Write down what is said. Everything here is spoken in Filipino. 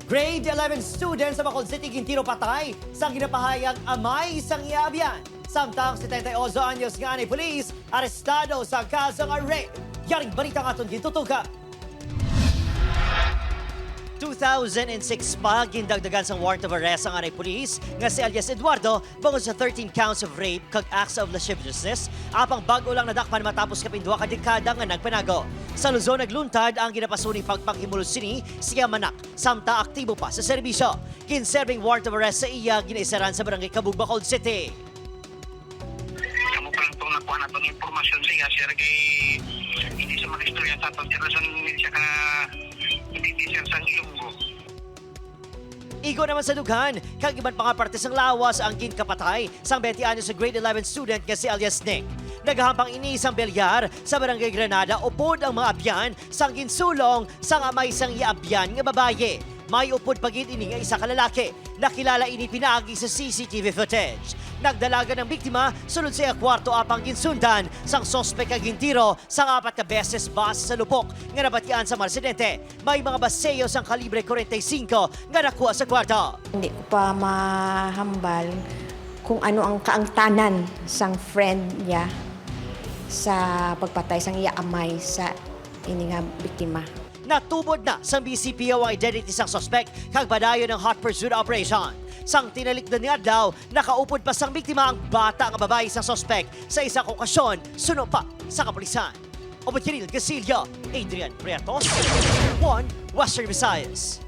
Grade 11 students sa Bacolod City, Gintiro patay sa ginapahayag amay sang abyan. Samtang 78 anyos nga anay pulis, arestado sa kasong rape. Yaring balita nga itong gintutuka. 2006 pa, gindagdagan sa warrant of arrest ang anay pulis nga si alias Eduardo bangod sa 13 counts of rape kag acts of lasciviousness apang bago lang nadakpan matapos kapindua ka dekada nga nagpanago. Sa Luzon nagluntad ang ginapasuning pagpanghimulos sini siya manak samta aktibo pa sa serbisyo. Kinserving warrant of arrest sa iya ginaisaran sa barangay Kabug, Bacolod City. Kamu pa lang itong nakuha na itong informasyon siya, sir, kay hindi siya mag-istorya sa itong sirasan siya ka hindi siya sa ilunggo. Igo naman sa dughan, kag iban pa nga parte sang lawas ang ginkapatay sang 20 anyos sa grade 11 student nga si alias Nick. Naghahampang ini isang belyar sa barangay Granada upod ang mga abyan sang ginsulong sang amay sang iabyan nga babaye. May upod pagid ini nga isa ka lalaki. Nakilala ini pinaagi sa CCTV footage. Nagdalaga ng biktima sulod sa kwarto apang ginsundan sang sospek ka gintiro sang 4 ka beses base sa lupok nga nabatian sa marsidente. May mga baseyo sang kalibre 45 nga nakuha sa kwarto. Hindi ko pa mahambal kung ano ang kaangtanan sang friend niya sa pagpatay sang iya amay sa ini nga biktima. Natubod na sa BCPO ang identity sang suspect kag padayon ng hot pursuit operation. Sang tinalikdan ni Adlaw, nakaupod pa sang biktima ang bata nga babae sang suspect sa isang okasyon suno pa sa kapulisan. Obatiril Gasilio, Adrian Prietos, 1 Western Visayas.